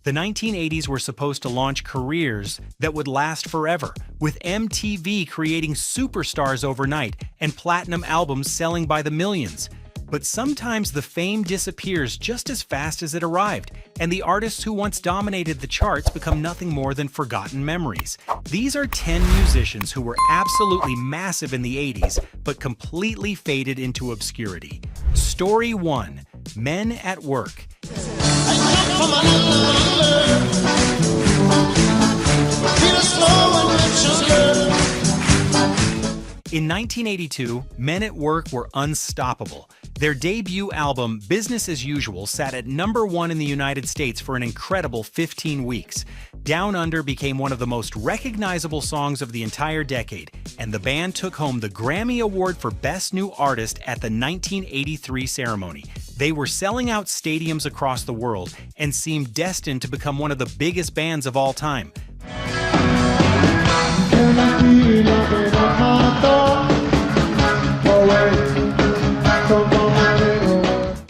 The 1980s were supposed to launch careers that would last forever, with MTV creating superstars overnight and platinum albums selling by the millions. But sometimes the fame disappears just as fast as it arrived, and the artists who once dominated the charts become nothing more than forgotten memories. These are 10 musicians who were absolutely massive in the 80s, but completely faded into obscurity. Story 1. Men at Work. In 1982, Men at Work were unstoppable. Their debut album, Business as Usual, sat at #1 in the United States for an incredible 15 weeks. Down Under became one of the most recognizable songs of the entire decade, and the band took home the Grammy Award for Best New Artist at the 1983 ceremony. They were selling out stadiums across the world and seemed destined to become one of the biggest bands of all time.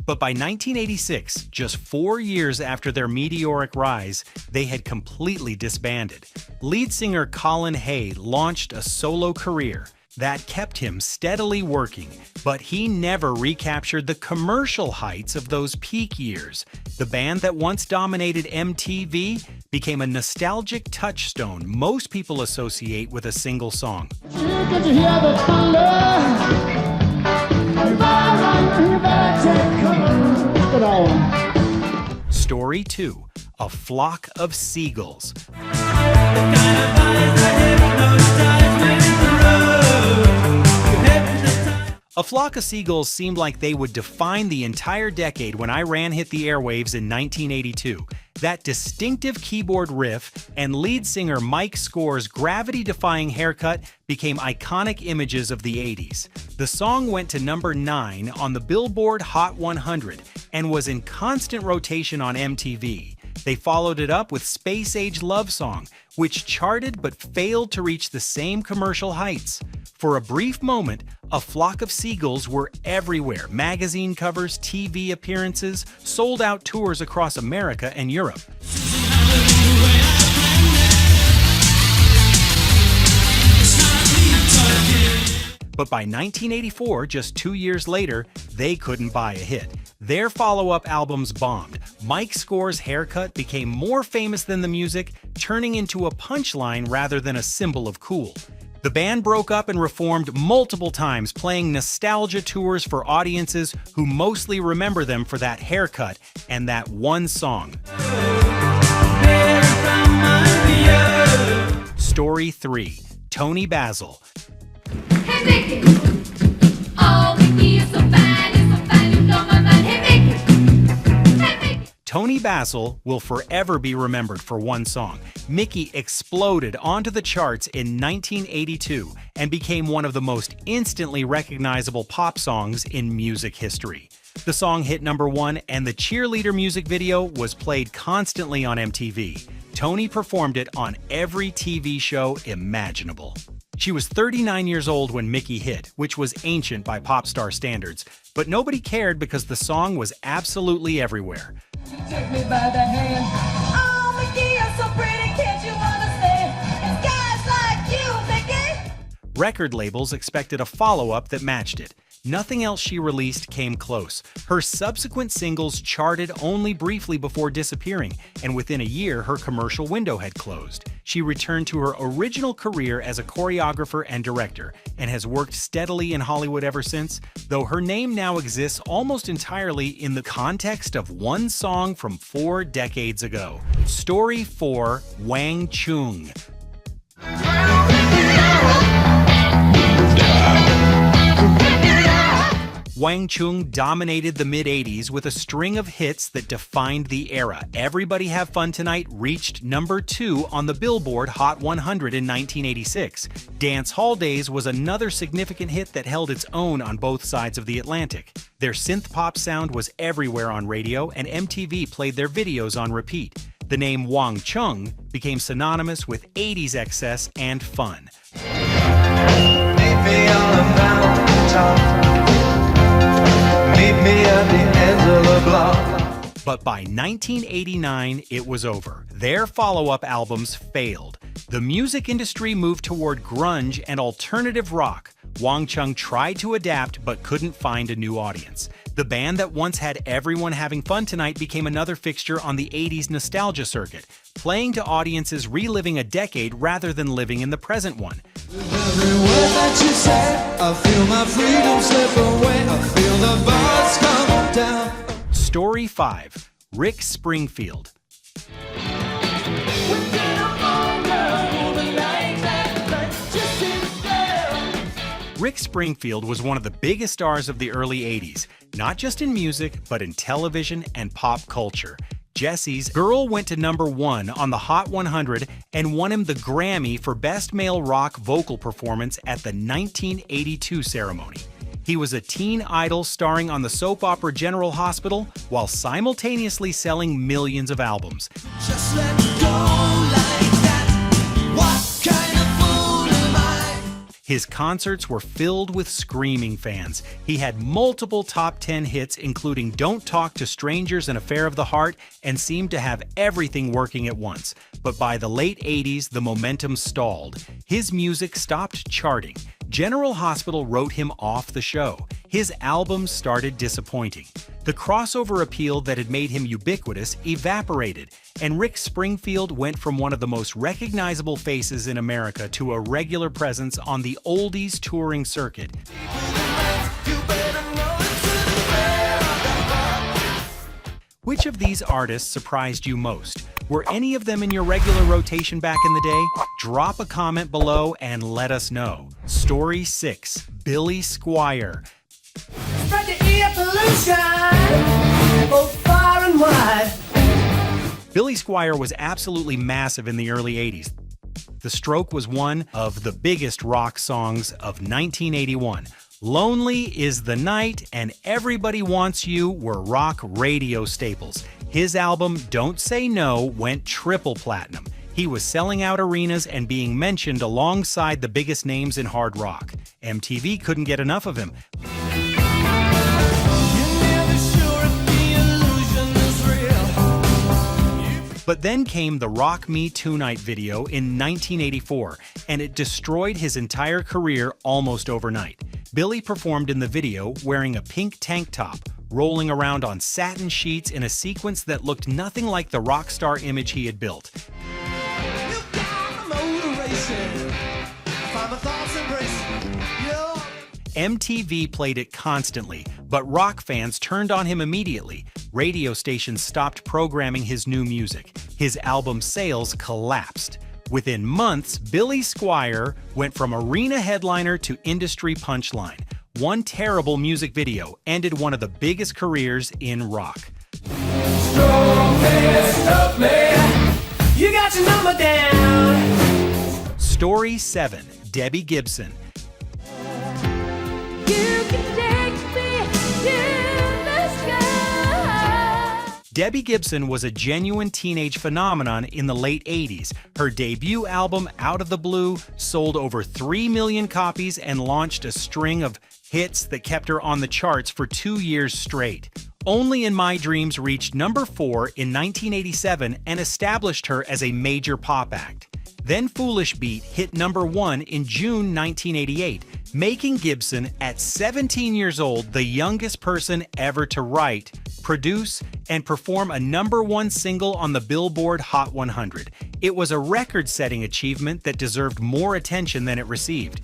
But by 1986, just 4 years after their meteoric rise, they had completely disbanded. Lead singer Colin Hay launched a solo career that kept him steadily working, but he never recaptured the commercial heights of those peak years. The band that once dominated MTV became a nostalgic touchstone most people associate with a single song. Story 2. A Flock of Seagulls. A Flock of Seagulls seemed like they would define the entire decade when I Ran hit the airwaves in 1982. That distinctive keyboard riff and lead singer Mike Score's gravity-defying haircut became iconic images of the 80s. The song went to #9 on the Billboard Hot 100 and was in constant rotation on MTV. They followed it up with Space Age Love Song, which charted but failed to reach the same commercial heights. For a brief moment, A Flock of Seagulls were everywhere. Magazine covers, TV appearances, sold-out tours across America and Europe. But by 1984, just 2 years later, they couldn't buy a hit. Their follow-up albums bombed. Mike Score's haircut became more famous than the music, turning into a punchline rather than a symbol of cool. The band broke up and reformed multiple times, playing nostalgia tours for audiences who mostly remember them for that haircut and that one song. Story 3. Tony Basil. Hey Mickey, oh Mickey, you're so fine, you blow my mind. Hey Mickey, hey Mickey. Tony Basil will forever be remembered for one song. Mickey exploded onto the charts in 1982 and became one of the most instantly recognizable pop songs in music history. The song hit #1 and the cheerleader music video was played constantly on MTV. Tony performed it on every TV show imaginable. She was 39 years old when Mickey hit, which was ancient by pop star standards, but nobody cared because the song was absolutely everywhere. Take me by the hand. Oh, Mickey, you're so pretty, can't you understand? It's guys like you, Mickey. Record labels expected a follow-up that matched it. Nothing else she released came close. Her subsequent singles charted only briefly before disappearing, and within a year, her commercial window had closed. She returned to her original career as a choreographer and director, and has worked steadily in Hollywood ever since, though her name now exists almost entirely in the context of one song from 4 decades ago. Story 4. Wang Chung. Wang Chung dominated the mid-80s with a string of hits that defined the era. Everybody Have Fun Tonight reached #2 on the Billboard Hot 100 in 1986. Dance Hall Days was another significant hit that held its own on both sides of the Atlantic. Their synth-pop sound was everywhere on radio, and MTV played their videos on repeat. The name Wang Chung became synonymous with 80s excess and fun. But by 1989, it was over. Their follow-up albums failed. The music industry moved toward grunge and alternative rock. Wang Chung tried to adapt but couldn't find a new audience. The band that once had everyone having fun tonight became another fixture on the 80s nostalgia circuit, playing to audiences reliving a decade rather than living in the present one. Every word that you say, I feel my freedom slip away. I feel the bars come down. Story 5. Rick Springfield. Rick Springfield was one of the biggest stars of the early 80s, not just in music, but in television and pop culture. Jesse's Girl went to #1 on the Hot 100 and won him the Grammy for Best Male Rock Vocal Performance at the 1982 ceremony. He was a teen idol starring on the soap opera General Hospital while simultaneously selling millions of albums. Just let go like that. What kind of fool am I? His concerts were filled with screaming fans. He had multiple top 10 hits, including Don't Talk to Strangers and Affair of the Heart, and seemed to have everything working at once. But by the late 80s, the momentum stalled. His music stopped charting. General Hospital wrote him off the show. His albums started disappointing. The crossover appeal that had made him ubiquitous evaporated, and Rick Springfield went from one of the most recognizable faces in America to a regular presence on the oldies touring circuit. Which of these artists surprised you most? Were any of them in your regular rotation back in the day? Drop a comment below and let us know. Story 6. Billy Squier. Spread the air pollution, both far and wide. Billy Squier was absolutely massive in the early 80s. The Stroke was one of the biggest rock songs of 1981. Lonely is the Night and Everybody Wants You were rock radio staples. His album Don't Say No went triple platinum. He was selling out arenas and being mentioned alongside the biggest names in hard rock. MTV couldn't get enough of him. But then came the Rock Me Tonight video in 1984, and it destroyed his entire career almost overnight. Billy performed in the video wearing a pink tank top, rolling around on satin sheets in a sequence that looked nothing like the rock star image he had built. MTV played it constantly, but rock fans turned on him immediately. Radio stations stopped programming his new music. His album sales collapsed. Within months, Billy Squier went from arena headliner to industry punchline. One terrible music video ended one of the biggest careers in rock. You got your number down. Story 7. Debbie Gibson. You can take me to the sky. Debbie Gibson was a genuine teenage phenomenon in the late 80s. Her debut album, Out of the Blue, sold over 3 million copies and launched a string of hits that kept her on the charts for 2 years straight. Only in My Dreams reached #4 in 1987 and established her as a major pop act. Then Foolish Beat hit #1 in June 1988, making Gibson, at 17 years old, the youngest person ever to write, produce, and perform a #1 single on the Billboard Hot 100. It was a record-setting achievement that deserved more attention than it received.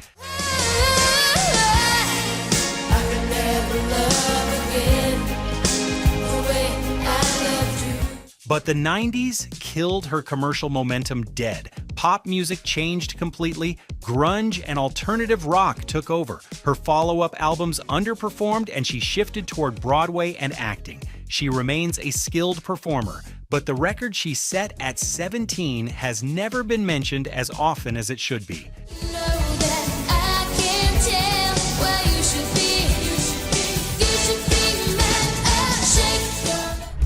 But the 90s killed her commercial momentum dead. Pop music changed completely, grunge and alternative rock took over. Her follow-up albums underperformed and she shifted toward Broadway and acting. She remains a skilled performer, but the record she set at 17 has never been mentioned as often as it should be.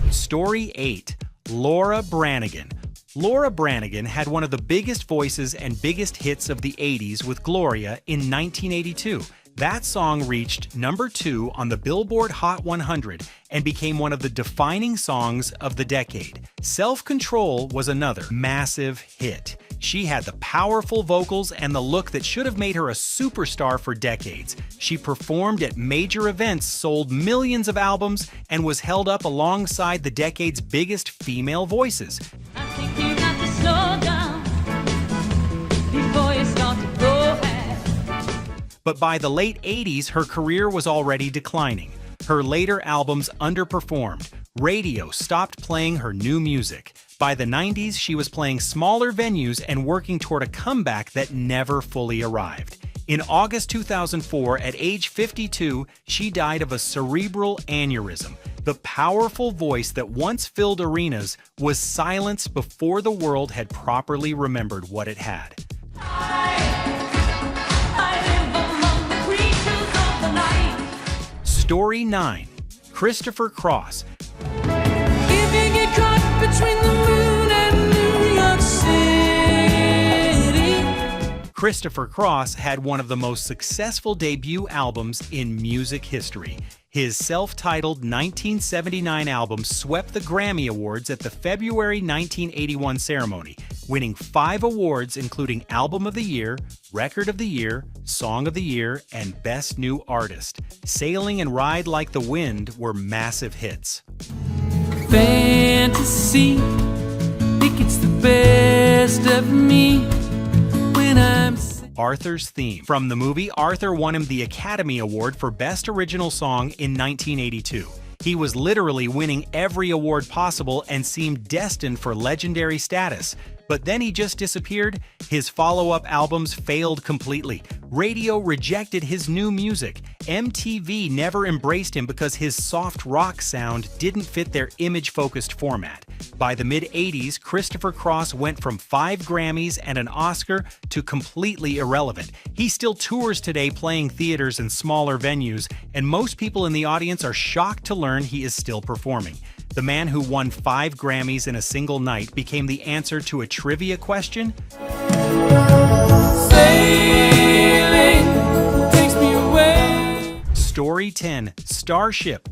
Story 8. Laura Branigan. Laura Branigan had one of the biggest voices and biggest hits of the 80s with Gloria in 1982. That song reached number 2 on the Billboard Hot 100 and became one of the defining songs of the decade. Self-Control was another massive hit. She had the powerful vocals and the look that should have made her a superstar for decades. She performed at major events, sold millions of albums, and was held up alongside the decade's biggest female voices. I think you got to slow down before you start to go ahead. But by the late 80s, her career was already declining. Her later albums underperformed. Radio stopped playing her new music. By the 90s, she was playing smaller venues and working toward a comeback that never fully arrived. In August 2004, at age 52, she died of a cerebral aneurysm. The powerful voice that once filled arenas was silenced before the world had properly remembered what it had. Story 9. Christopher Cross. If you get caught between the moon and New York City. Christopher Cross had one of the most successful debut albums in music history. His self-titled 1979 album swept the Grammy Awards at the February 1981 ceremony, winning 5 awards including Album of the Year, Record of the Year, Song of the Year, and Best New Artist. Sailing and Ride Like the Wind were massive hits. Fantasy, think it's the best of me when I'm Arthur's Theme. From the movie, Arthur won him the Academy Award for Best Original Song in 1982. He was literally winning every award possible and seemed destined for legendary status. But then he just disappeared. His follow-up albums failed completely. Radio rejected his new music. MTV never embraced him because his soft rock sound didn't fit their image-focused format. By the mid-80s, Christopher Cross went from 5 Grammys and an Oscar to completely irrelevant. He still tours today, playing theaters and smaller venues, and most people in the audience are shocked to learn he is still performing. The man who won 5 Grammys in a single night became the answer to a trivia question. sailing, takes me away. Story 10. Starship.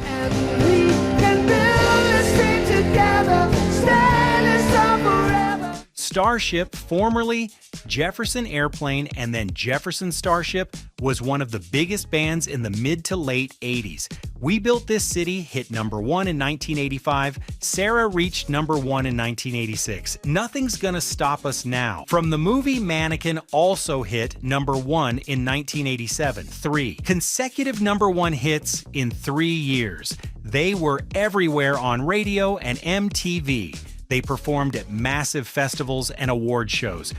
And we can build this thing together, standing strong forever. Starship, formerly Jefferson Airplane and then Jefferson Starship, was one of the biggest bands in the mid to late 80s. We Built This City hit number 1 in 1985. Sarah reached number 1 in 1986. Nothing's Gonna Stop Us Now from the movie Mannequin also hit number 1 in 1987. 3 consecutive number 1 hits in 3 years. They were everywhere on radio and MTV. They performed at massive festivals and award shows.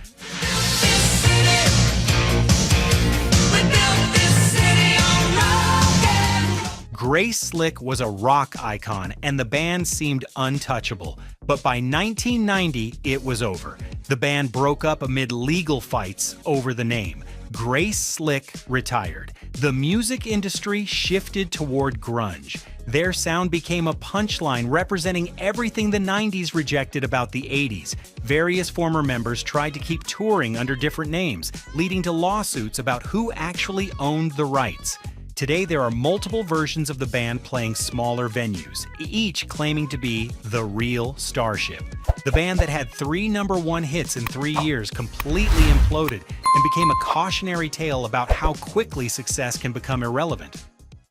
Grace Slick was a rock icon, and the band seemed untouchable. But by 1990, it was over. The band broke up amid legal fights over the name. Grace Slick retired. The music industry shifted toward grunge. Their sound became a punchline representing everything the 90s rejected about the 80s. Various former members tried to keep touring under different names, leading to lawsuits about who actually owned the rights. Today, there are multiple versions of the band playing smaller venues, each claiming to be the real Starship. The band that had 3 number 1 hits in 3 years completely imploded and became a cautionary tale about how quickly success can become irrelevant.